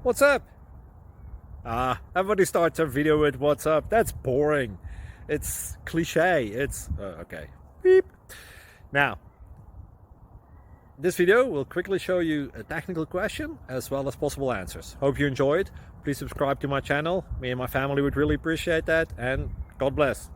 What's up? Everybody starts a video with what's up. That's boring. It's cliche. It's okay. Beep. Now, this video will quickly show you a technical question as well as possible answers. Hope you enjoyed. Please subscribe to my channel. Me and my family would really appreciate that, and God bless.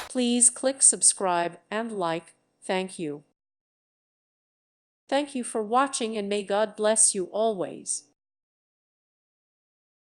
Please click subscribe and like. Thank you. Thank you for watching, and may God bless you always.